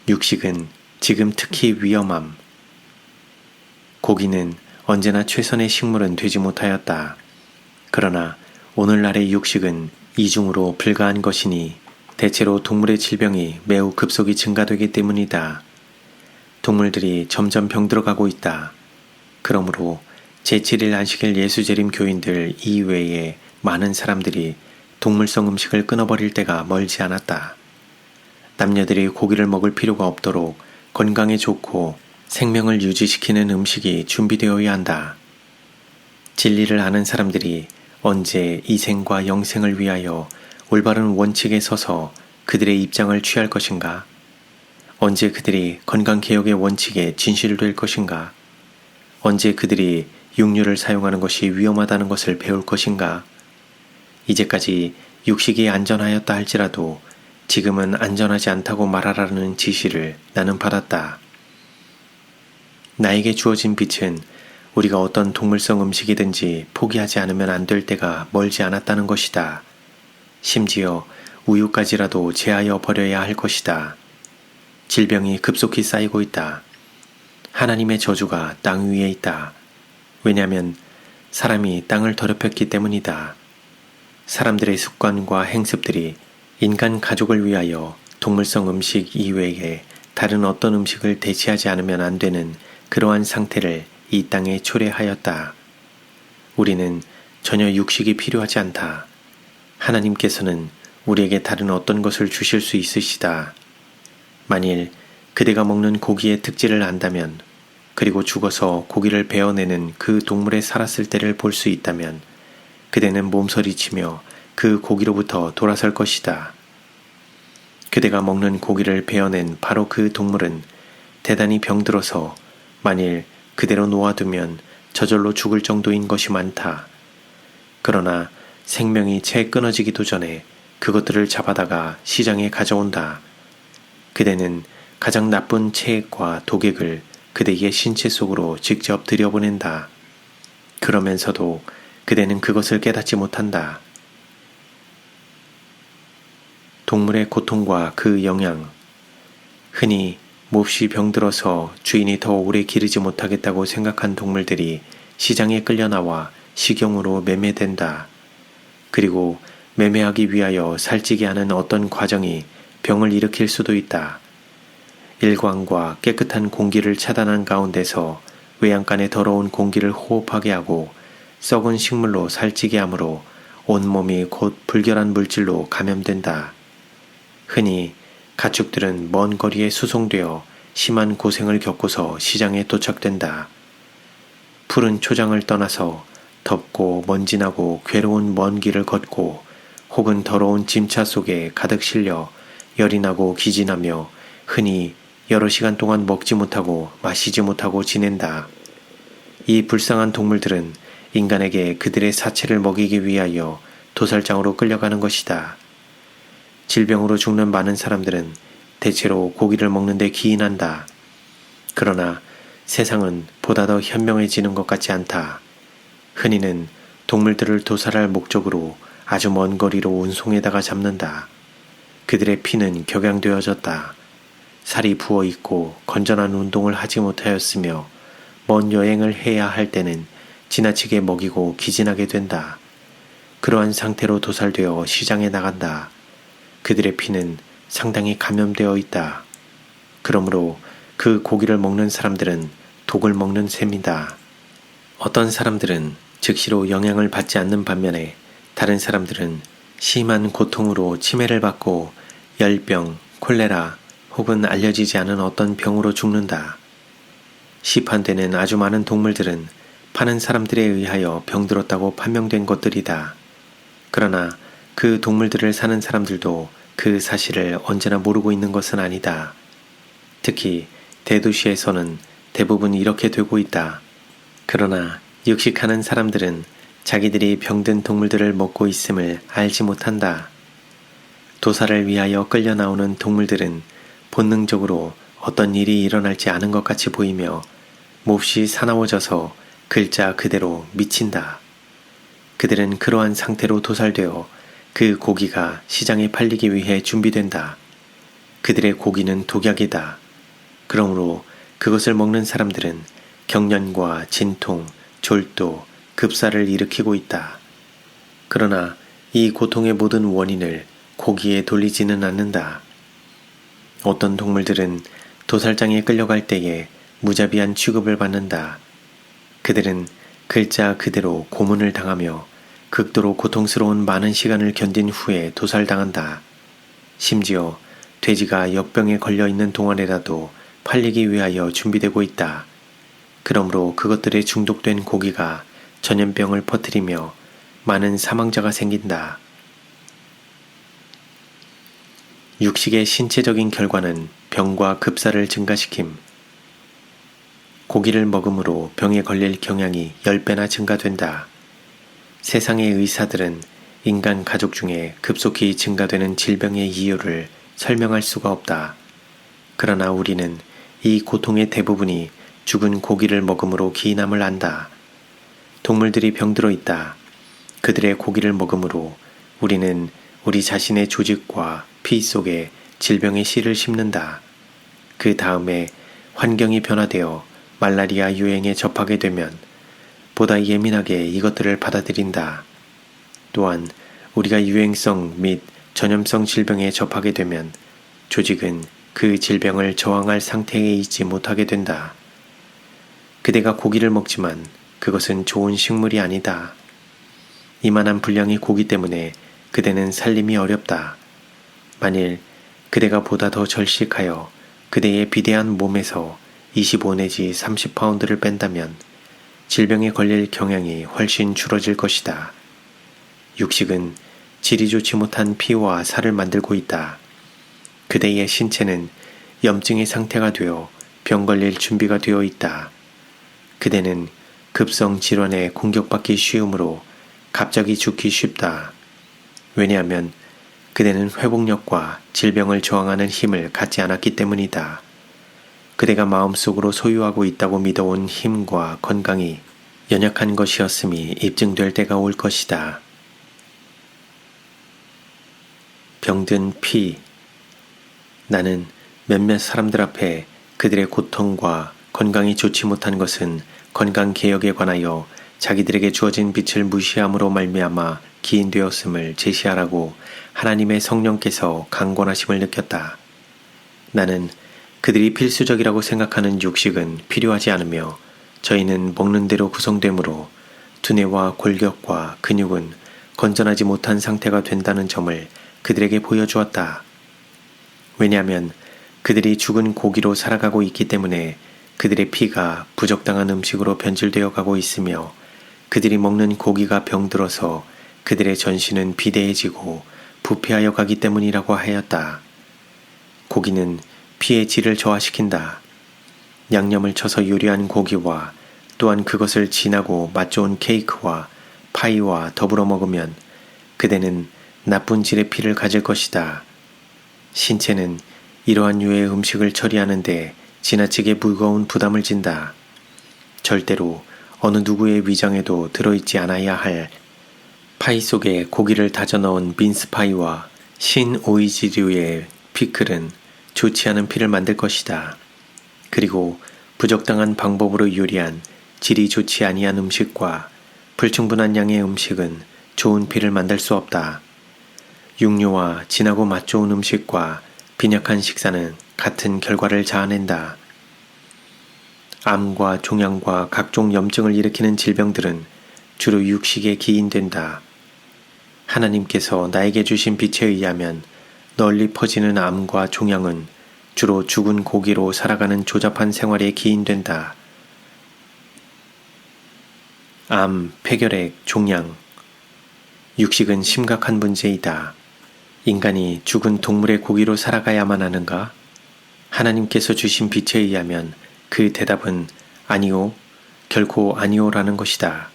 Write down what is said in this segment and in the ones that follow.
육식은 지금 특히 위험함. 고기는 언제나 최선의 식물은 되지 못하였다. 그러나 오늘날의 육식은 이중으로 불가한 것이니 대체로 동물의 질병이 매우 급속히 증가되기 때문이다. 동물들이 점점 병들어가고 있다. 그러므로 제7일 안식일 예수재림 교인들 이외에 많은 사람들이 동물성 음식을 끊어버릴 때가 멀지 않았다. 남녀들이 고기를 먹을 필요가 없도록 건강에 좋고 생명을 유지시키는 음식이 준비되어야 한다. 진리를 아는 사람들이 언제 이생과 영생을 위하여 올바른 원칙에 서서 그들의 입장을 취할 것인가? 언제 그들이 건강개혁의 원칙에 진실될 것인가? 언제 그들이 육류를 사용하는 것이 위험하다는 것을 배울 것인가? 이제까지 육식이 안전하였다 할지라도 지금은 안전하지 않다고 말하라는 지시를 나는 받았다. 나에게 주어진 빛은 우리가 어떤 동물성 음식이든지 포기하지 않으면 안 될 때가 멀지 않았다는 것이다. 심지어 우유까지라도 제하여 버려야 할 것이다. 질병이 급속히 쌓이고 있다. 하나님의 저주가 땅 위에 있다. 왜냐하면 사람이 땅을 더럽혔기 때문이다. 사람들의 습관과 행습들이 인간 가족을 위하여 동물성 음식 이외에 다른 어떤 음식을 대체하지 않으면 안 되는 그러한 상태를 이 땅에 초래하였다. 우리는 전혀 육식이 필요하지 않다. 하나님께서는 우리에게 다른 어떤 것을 주실 수 있으시다. 만일 그대가 먹는 고기의 특질을 안다면, 그리고 죽어서 고기를 베어내는 그 동물의 살았을 때를 볼 수 있다면 그대는 몸서리치며 그 고기로부터 돌아설 것이다. 그대가 먹는 고기를 베어낸 바로 그 동물은 대단히 병들어서 만일 그대로 놓아두면 저절로 죽을 정도인 것이 많다. 그러나 생명이 채 끊어지기도 전에 그것들을 잡아다가 시장에 가져온다. 그대는 가장 나쁜 체액과 독액을 그대의 신체 속으로 직접 들여보낸다. 그러면서도 그대는 그것을 깨닫지 못한다. 동물의 고통과 그 영향. 흔히 몹시 병들어서 주인이 더 오래 기르지 못하겠다고 생각한 동물들이 시장에 끌려나와 식용으로 매매된다. 그리고 매매하기 위하여 살찌게 하는 어떤 과정이 병을 일으킬 수도 있다. 일광과 깨끗한 공기를 차단한 가운데서 외양간의 더러운 공기를 호흡하게 하고 썩은 식물로 살찌게 하므로 온몸이 곧 불결한 물질로 감염된다. 흔히 가축들은 먼 거리에 수송되어 심한 고생을 겪고서 시장에 도착된다. 푸른 초장을 떠나서 덥고 먼지나고 괴로운 먼 길을 걷고 혹은 더러운 짐차 속에 가득 실려 열이 나고 기진하며 흔히 여러 시간 동안 먹지 못하고 마시지 못하고 지낸다. 이 불쌍한 동물들은 인간에게 그들의 사체를 먹이기 위하여 도살장으로 끌려가는 것이다. 질병으로 죽는 많은 사람들은 대체로 고기를 먹는데 기인한다. 그러나 세상은 보다 더 현명해지는 것 같지 않다. 흔히는 동물들을 도살할 목적으로 아주 먼 거리로 운송에다가 잡는다. 그들의 피는 격양되어졌다. 살이 부어있고 건전한 운동을 하지 못하였으며 먼 여행을 해야 할 때는 지나치게 먹이고 기진하게 된다. 그러한 상태로 도살되어 시장에 나간다. 그들의 피는 상당히 감염되어 있다. 그러므로 그 고기를 먹는 사람들은 독을 먹는 셈이다. 어떤 사람들은 즉시로 영향을 받지 않는 반면에 다른 사람들은 심한 고통으로 치매를 받고 열병, 콜레라 혹은 알려지지 않은 어떤 병으로 죽는다. 시판되는 아주 많은 동물들은 파는 사람들에 의하여 병들었다고 판명된 것들이다. 그러나 그 동물들을 사는 사람들도 그 사실을 언제나 모르고 있는 것은 아니다. 특히 대도시에서는 대부분 이렇게 되고 있다. 그러나 육식하는 사람들은 자기들이 병든 동물들을 먹고 있음을 알지 못한다. 도살을 위하여 끌려 나오는 동물들은 본능적으로 어떤 일이 일어날지 아는 것 같이 보이며 몹시 사나워져서 글자 그대로 미친다. 그들은 그러한 상태로 도살되어 그 고기가 시장에 팔리기 위해 준비된다. 그들의 고기는 독약이다. 그러므로 그것을 먹는 사람들은 경련과 진통, 졸도, 급사를 일으키고 있다. 그러나 이 고통의 모든 원인을 고기에 돌리지는 않는다. 어떤 동물들은 도살장에 끌려갈 때에 무자비한 취급을 받는다. 그들은 글자 그대로 고문을 당하며 극도로 고통스러운 많은 시간을 견딘 후에 도살당한다. 심지어 돼지가 역병에 걸려있는 동안에라도 팔리기 위하여 준비되고 있다. 그러므로 그것들에 중독된 고기가 전염병을 퍼뜨리며 많은 사망자가 생긴다. 육식의 신체적인 결과는 병과 급사를 증가시킴. 고기를 먹음으로 병에 걸릴 경향이 10배나 증가된다. 세상의 의사들은 인간 가족 중에 급속히 증가되는 질병의 이유를 설명할 수가 없다. 그러나 우리는 이 고통의 대부분이 죽은 고기를 먹음으로 기인함을 안다. 동물들이 병들어 있다. 그들의 고기를 먹음으로 우리는 우리 자신의 조직과 피 속에 질병의 씨를 심는다. 그 다음에 환경이 변화되어 말라리아 유행에 접하게 되면 보다 예민하게 이것들을 받아들인다. 또한 우리가 유행성 및 전염성 질병에 접하게 되면 조직은 그 질병을 저항할 상태에 있지 못하게 된다. 그대가 고기를 먹지만 그것은 좋은 식물이 아니다. 이만한 분량의 고기 때문에 그대는 살림이 어렵다. 만일 그대가 보다 더 절식하여 그대의 비대한 몸에서 25 내지 30파운드를 뺀다면 질병에 걸릴 경향이 훨씬 줄어질 것이다. 육식은 질이 좋지 못한 피와 살을 만들고 있다. 그대의 신체는 염증의 상태가 되어 병 걸릴 준비가 되어 있다. 그대는 급성 질환에 공격받기 쉬우므로 갑자기 죽기 쉽다. 왜냐하면 그대는 회복력과 질병을 저항하는 힘을 갖지 않았기 때문이다. 그대가 마음속으로 소유하고 있다고 믿어온 힘과 건강이 연약한 것이었음이 입증될 때가 올 것이다. 병든 피. 나는 몇몇 사람들 앞에 그들의 고통과 건강이 좋지 못한 것은 건강개혁에 관하여 자기들에게 주어진 빛을 무시함으로 말미암아 기인되었음을 제시하라고 하나님의 성령께서 강권하심을 느꼈다. 나는 그들이 필수적이라고 생각하는 육식은 필요하지 않으며 저희는 먹는 대로 구성되므로 두뇌와 골격과 근육은 건전하지 못한 상태가 된다는 점을 그들에게 보여주었다. 왜냐하면 그들이 죽은 고기로 살아가고 있기 때문에 그들의 피가 부적당한 음식으로 변질되어 가고 있으며 그들이 먹는 고기가 병들어서 그들의 전신은 비대해지고 부패하여 가기 때문이라고 하였다. 고기는 피의 질을 저하시킨다. 양념을 쳐서 요리한 고기와 또한 그것을 진하고 맛 좋은 케이크와 파이와 더불어 먹으면 그대는 나쁜 질의 피를 가질 것이다. 신체는 이러한 유의 음식을 처리하는데 지나치게 무거운 부담을 진다. 절대로 어느 누구의 위장에도 들어있지 않아야 할 파이 속에 고기를 다져 넣은 민스파이와 신오이지류의 피클은 좋지 않은 피를 만들 것이다. 그리고 부적당한 방법으로 요리한 질이 좋지 아니한 음식과 불충분한 양의 음식은 좋은 피를 만들 수 없다. 육류와 진하고 맛 좋은 음식과 빈약한 식사는 같은 결과를 자아낸다. 암과 종양과 각종 염증을 일으키는 질병들은 주로 육식에 기인된다. 하나님께서 나에게 주신 빛에 의하면 널리 퍼지는 암과 종양은 주로 죽은 고기로 살아가는 조잡한 생활에 기인된다. 암, 폐결핵, 종양. 육식은 심각한 문제이다. 인간이 죽은 동물의 고기로 살아가야만 하는가? 하나님께서 주신 빛에 의하면 그 대답은 아니오, 결코 아니오라는 것이다.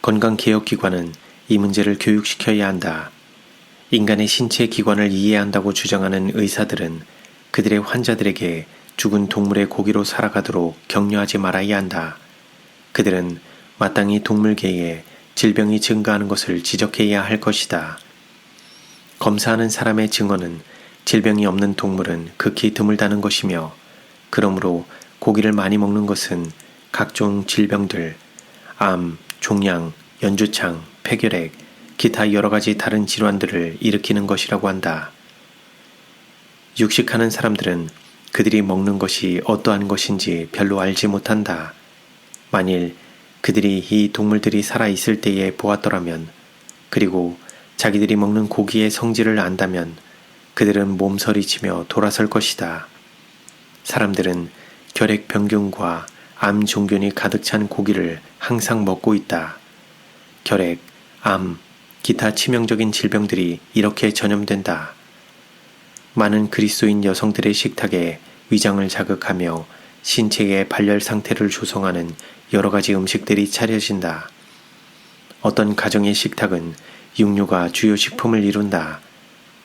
건강개혁기관은 이 문제를 교육시켜야 한다. 인간의 신체 기관을 이해한다고 주장하는 의사들은 그들의 환자들에게 죽은 동물의 고기로 살아가도록 격려하지 말아야 한다. 그들은 마땅히 동물계에 질병이 증가하는 것을 지적해야 할 것이다. 검사하는 사람의 증언은 질병이 없는 동물은 극히 드물다는 것이며, 그러므로 고기를 많이 먹는 것은 각종 질병들, 암, 종양, 연주창, 폐결핵, 기타 여러 가지 다른 질환들을 일으키는 것이라고 한다. 육식하는 사람들은 그들이 먹는 것이 어떠한 것인지 별로 알지 못한다. 만일 그들이 이 동물들이 살아있을 때에 보았더라면, 그리고 자기들이 먹는 고기의 성질을 안다면 그들은 몸서리치며 돌아설 것이다. 사람들은 결핵병균과 암 종균이 가득 찬 고기를 항상 먹고 있다. 결핵, 암, 기타 치명적인 질병들이 이렇게 전염된다. 많은 그리스도인 여성들의 식탁에 위장을 자극하며 신체의 발열 상태를 조성하는 여러 가지 음식들이 차려진다. 어떤 가정의 식탁은 육류가 주요 식품을 이룬다.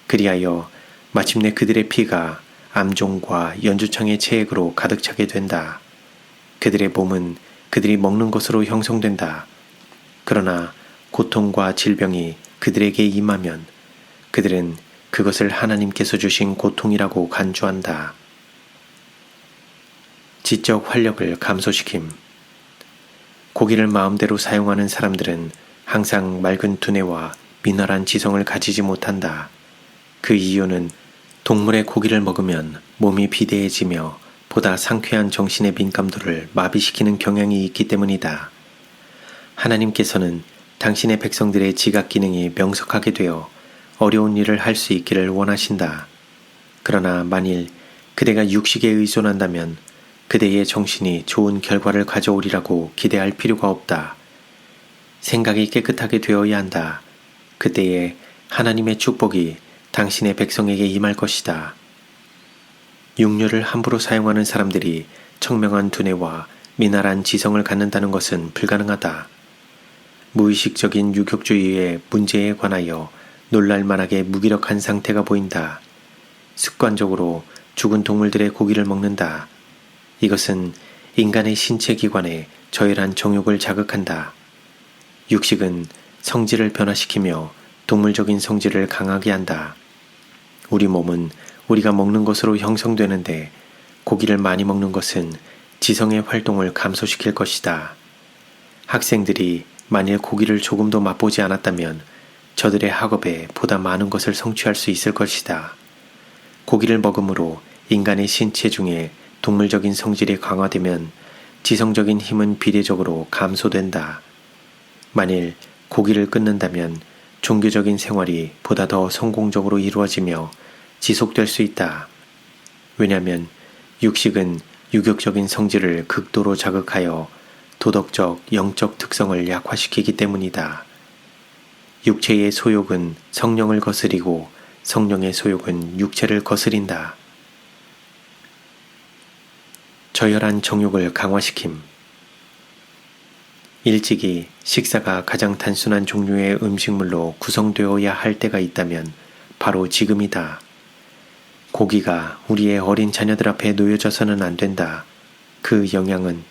그리하여 마침내 그들의 피가 암종과 연주창의 체액으로 가득 차게 된다. 그들의 몸은 그들이 먹는 것으로 형성된다. 그러나 고통과 질병이 그들에게 임하면 그들은 그것을 하나님께서 주신 고통이라고 간주한다. 지적 활력을 감소시킴. 고기를 마음대로 사용하는 사람들은 항상 맑은 두뇌와 미나란 지성을 가지지 못한다. 그 이유는 동물의 고기를 먹으면 몸이 비대해지며 보다 상쾌한 정신의 민감도를 마비시키는 경향이 있기 때문이다. 하나님께서는 당신의 백성들의 지각 기능이 명석하게 되어 어려운 일을 할 수 있기를 원하신다. 그러나 만일 그대가 육식에 의존한다면 그대의 정신이 좋은 결과를 가져오리라고 기대할 필요가 없다. 생각이 깨끗하게 되어야 한다. 그때에 하나님의 축복이 당신의 백성에게 임할 것이다. 육류를 함부로 사용하는 사람들이 청명한 두뇌와 미나란 지성을 갖는다는 것은 불가능하다. 무의식적인 유격주의의 문제에 관하여 놀랄만하게 무기력한 상태가 보인다. 습관적으로 죽은 동물들의 고기를 먹는다. 이것은 인간의 신체 기관에 저열한 정욕을 자극한다. 육식은 성질을 변화시키며 동물적인 성질을 강하게 한다. 우리 몸은 우리가 먹는 것으로 형성되는데 고기를 많이 먹는 것은 지성의 활동을 감소시킬 것이다. 학생들이 만일 고기를 조금도 맛보지 않았다면 저들의 학업에 보다 많은 것을 성취할 수 있을 것이다. 고기를 먹음으로 인간의 신체 중에 동물적인 성질이 강화되면 지성적인 힘은 비례적으로 감소된다. 만일 고기를 끊는다면 종교적인 생활이 보다 더 성공적으로 이루어지며 지속될 수 있다. 왜냐하면 육식은 유격적인 성질을 극도로 자극하여 도덕적, 영적 특성을 약화시키기 때문이다. 육체의 소욕은 성령을 거스리고 성령의 소욕은 육체를 거스린다. 저열한 정욕을 강화시킴. 일찍이 식사가 가장 단순한 종류의 음식물로 구성되어야 할 때가 있다면 바로 지금이다. 고기가 우리의 어린 자녀들 앞에 놓여져서는 안 된다. 그 영양은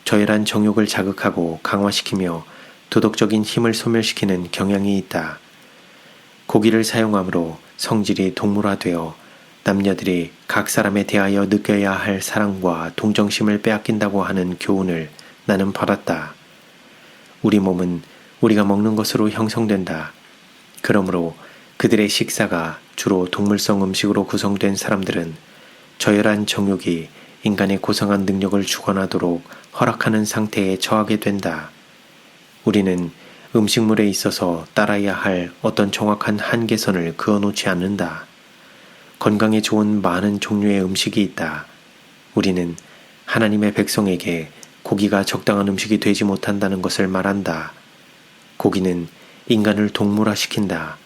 저열한 정욕을 자극하고 강화시키며 도덕적인 힘을 소멸시키는 경향이 있다. 고기를 사용함으로 성질이 동물화되어 남녀들이 각 사람에 대하여 느껴야 할 사랑과 동정심을 빼앗긴다고 하는 교훈을 나는 받았다. 우리 몸은 우리가 먹는 것으로 형성된다. 그러므로 그들의 식사가 주로 동물성 음식으로 구성된 사람들은 저열한 정욕이 인간의 고상한 능력을 주관하도록 허락하는 상태에 처하게 된다. 우리는 음식물에 있어서 따라야 할 어떤 정확한 한계선을 그어놓지 않는다. 건강에 좋은 많은 종류의 음식이 있다. 우리는 하나님의 백성에게 고기가 적당한 음식이 되지 못한다는 것을 말한다. 고기는 인간을 동물화시킨다.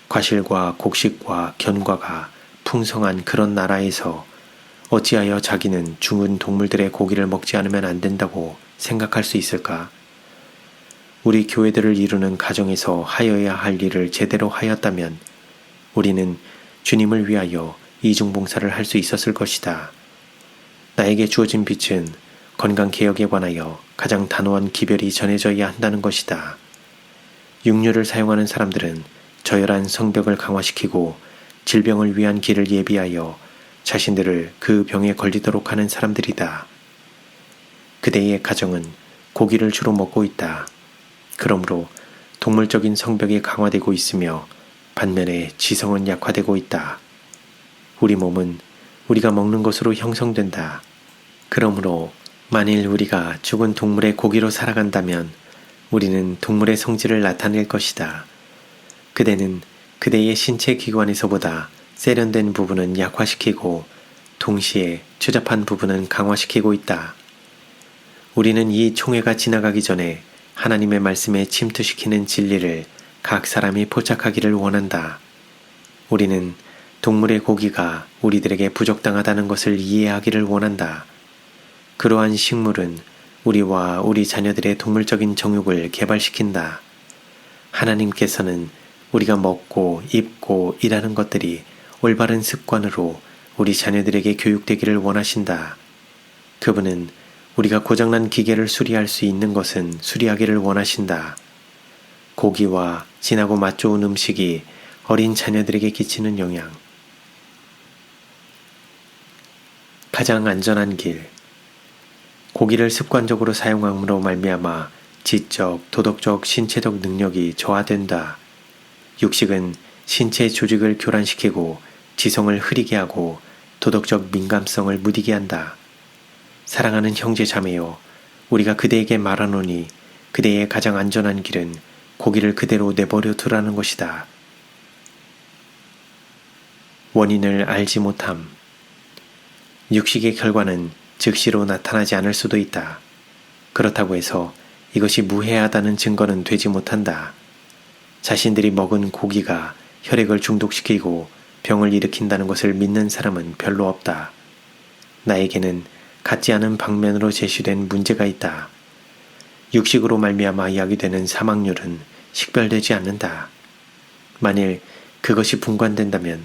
과실과 곡식과 견과가 풍성한 그런 나라에서 어찌하여 자기는 죽은 동물들의 고기를 먹지 않으면 안 된다고 생각할 수 있을까? 우리 교회들을 이루는 가정에서 하여야 할 일을 제대로 하였다면 우리는 주님을 위하여 이중봉사를 할 수 있었을 것이다. 나에게 주어진 빛은 건강개혁에 관하여 가장 단호한 기별이 전해져야 한다는 것이다. 육류를 사용하는 사람들은 저열한 성벽을 강화시키고 질병을 위한 길을 예비하여 자신들을 그 병에 걸리도록 하는 사람들이다. 그대의 가정은 고기를 주로 먹고 있다. 그러므로 동물적인 성벽이 강화되고 있으며 반면에 지성은 약화되고 있다. 우리 몸은 우리가 먹는 것으로 형성된다. 그러므로 만일 우리가 죽은 동물의 고기로 살아간다면 우리는 동물의 성질을 나타낼 것이다. 그대는 그대의 신체 기관에서보다 세련된 부분은 약화시키고 동시에 추잡한 부분은 강화시키고 있다. 우리는 이 총회가 지나가기 전에 하나님의 말씀에 침투시키는 진리를 각 사람이 포착하기를 원한다. 우리는 동물의 고기가 우리들에게 부적당하다는 것을 이해하기를 원한다. 그러한 식물은 우리와 우리 자녀들의 동물적인 정욕을 개발시킨다. 하나님께서는 우리가 먹고 입고 일하는 것들이 올바른 습관으로 우리 자녀들에게 교육되기를 원하신다. 그분은 우리가 고장난 기계를 수리할 수 있는 것은 수리하기를 원하신다. 고기와 진하고 맛 좋은 음식이 어린 자녀들에게 끼치는 영향. 가장 안전한 길. 고기를 습관적으로 사용함으로 말미암아 지적, 도덕적, 신체적 능력이 저하된다. 육식은 신체 조직을 교란시키고 지성을 흐리게 하고 도덕적 민감성을 무디게 한다. 사랑하는 형제 자매여, 우리가 그대에게 말하노니 그대의 가장 안전한 길은 고기를 그대로 내버려 두라는 것이다. 원인을 알지 못함. 육식의 결과는 즉시로 나타나지 않을 수도 있다. 그렇다고 해서 이것이 무해하다는 증거는 되지 못한다. 자신들이 먹은 고기가 혈액을 중독시키고 병을 일으킨다는 것을 믿는 사람은 별로 없다. 나에게는 같지 않은 방면으로 제시된 문제가 있다. 육식으로 말미암아 야기되는 사망률은 식별되지 않는다. 만일 그것이 분간된다면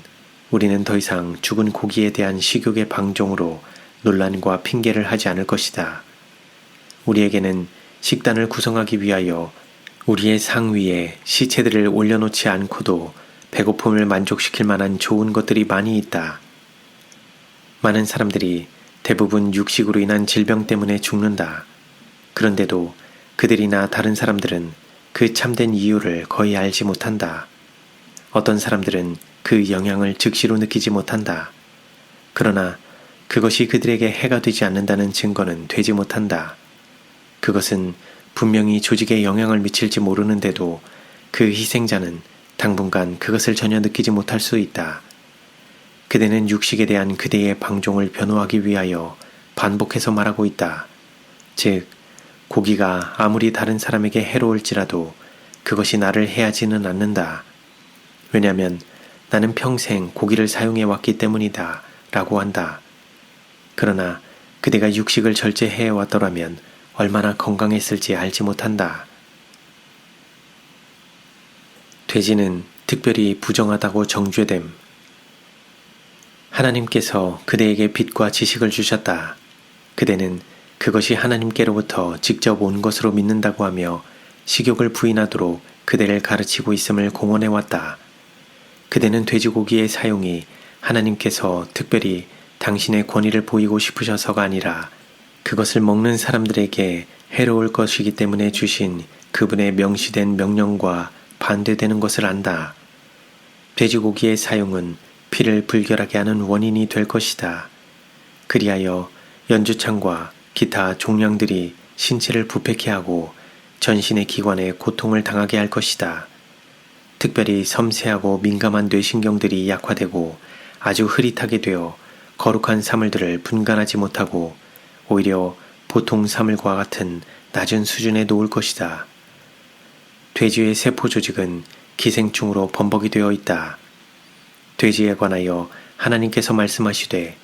우리는 더 이상 죽은 고기에 대한 식욕의 방종으로 논란과 핑계를 하지 않을 것이다. 우리에게는 식단을 구성하기 위하여 우리의 상위에 시체들을 올려놓지 않고도 배고픔을 만족시킬 만한 좋은 것들이 많이 있다. 많은 사람들이 대부분 육식으로 인한 질병 때문에 죽는다. 그런데도 그들이나 다른 사람들은 그 참된 이유를 거의 알지 못한다. 어떤 사람들은 그 영향을 즉시로 느끼지 못한다. 그러나 그것이 그들에게 해가 되지 않는다는 증거는 되지 못한다. 그것은 분명히 조직에 영향을 미칠지 모르는데도 그 희생자는 당분간 그것을 전혀 느끼지 못할 수 있다. 그대는 육식에 대한 그대의 방종을 변호하기 위하여 반복해서 말하고 있다. 즉, 고기가 아무리 다른 사람에게 해로울지라도 그것이 나를 해하지는 않는다. 왜냐하면 나는 평생 고기를 사용해 왔기 때문이다 라고 한다. 그러나 그대가 육식을 절제해 왔더라면 얼마나 건강했을지 알지 못한다. 돼지는 특별히 부정하다고 정죄됨. 하나님께서 그대에게 빛과 지식을 주셨다. 그대는 그것이 하나님께로부터 직접 온 것으로 믿는다고 하며 식욕을 부인하도록 그대를 가르치고 있음을 공언해왔다. 그대는 돼지고기의 사용이 하나님께서 특별히 당신의 권위를 보이고 싶으셔서가 아니라 그것을 먹는 사람들에게 해로울 것이기 때문에 주신 그분의 명시된 명령과 반대되는 것을 안다. 돼지고기의 사용은 피를 불결하게 하는 원인이 될 것이다. 그리하여 연주창과 기타 종양들이 신체를 부패케 하고 전신의 기관에 고통을 당하게 할 것이다. 특별히 섬세하고 민감한 뇌신경들이 약화되고 아주 흐릿하게 되어 거룩한 사물들을 분간하지 못하고 오히려 보통 사물과 같은 낮은 수준에 놓을 것이다. 돼지의 세포 조직은 기생충으로 범벅이 되어 있다. 돼지에 관하여 하나님께서 말씀하시되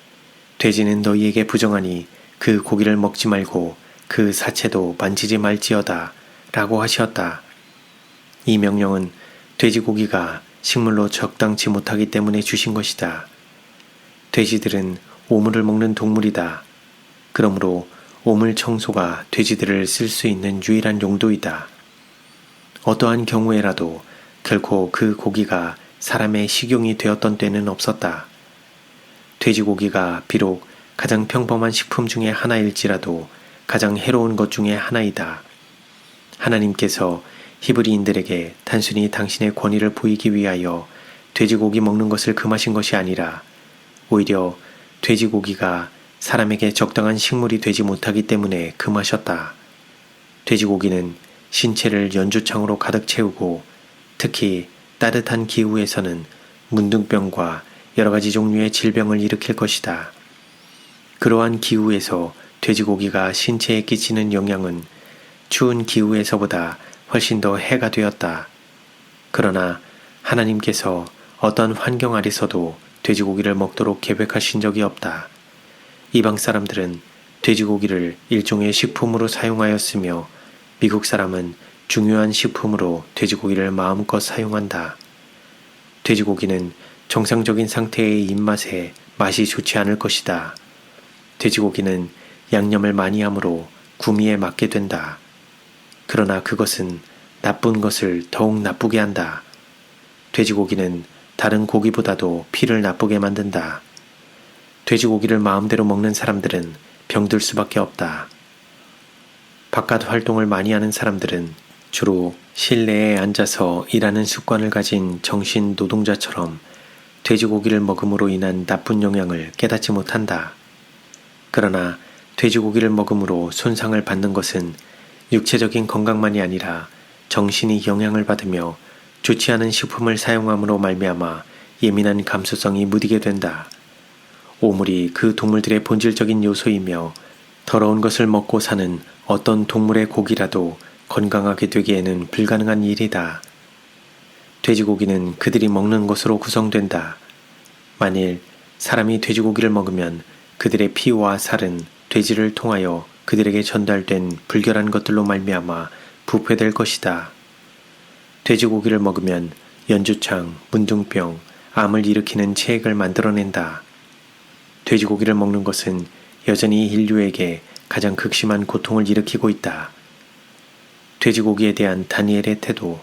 돼지는 너희에게 부정하니 그 고기를 먹지 말고 그 사체도 만지지 말지어다 라고 하셨다. 이 명령은 돼지고기가 식물로 적당치 못하기 때문에 주신 것이다. 돼지들은 오물을 먹는 동물이다. 그러므로 오물 청소가 돼지들을 쓸 수 있는 유일한 용도이다. 어떠한 경우에라도 결코 그 고기가 사람의 식용이 되었던 때는 없었다. 돼지고기가 비록 가장 평범한 식품 중에 하나일지라도 가장 해로운 것 중에 하나이다. 하나님께서 히브리인들에게 단순히 당신의 권위를 보이기 위하여 돼지고기 먹는 것을 금하신 것이 아니라 오히려 돼지고기가 사람에게 적당한 식물이 되지 못하기 때문에 금하셨다. 돼지고기는 신체를 연주창으로 가득 채우고 특히 따뜻한 기후에서는 문둥병과 여러 가지 종류의 질병을 일으킬 것이다. 그러한 기후에서 돼지고기가 신체에 끼치는 영향은 추운 기후에서보다 훨씬 더 해가 되었다. 그러나 하나님께서 어떤 환경 아래서도 돼지고기를 먹도록 계획하신 적이 없다. 이방 사람들은 돼지고기를 일종의 식품으로 사용하였으며 미국 사람은 중요한 식품으로 돼지고기를 마음껏 사용한다. 돼지고기는 정상적인 상태의 입맛에 맛이 좋지 않을 것이다. 돼지고기는 양념을 많이 하므로 구미에 맞게 된다. 그러나 그것은 나쁜 것을 더욱 나쁘게 한다. 돼지고기는 다른 고기보다도 피를 나쁘게 만든다. 돼지고기를 마음대로 먹는 사람들은 병들 수밖에 없다. 바깥 활동을 많이 하는 사람들은 주로 실내에 앉아서 일하는 습관을 가진 정신 노동자처럼 돼지고기를 먹음으로 인한 나쁜 영향을 깨닫지 못한다. 그러나 돼지고기를 먹음으로 손상을 받는 것은 육체적인 건강만이 아니라 정신이 영향을 받으며 좋지 않은 식품을 사용함으로 말미암아 예민한 감수성이 무디게 된다. 오물이 그 동물들의 본질적인 요소이며 더러운 것을 먹고 사는 어떤 동물의 고기라도 건강하게 되기에는 불가능한 일이다. 돼지고기는 그들이 먹는 것으로 구성된다. 만일 사람이 돼지고기를 먹으면 그들의 피와 살은 돼지를 통하여 그들에게 전달된 불결한 것들로 말미암아 부패될 것이다. 돼지고기를 먹으면 연주창, 문둥병, 암을 일으키는 체액을 만들어낸다. 돼지고기를 먹는 것은 여전히 인류에게 가장 극심한 고통을 일으키고 있다. 돼지고기에 대한 다니엘의 태도.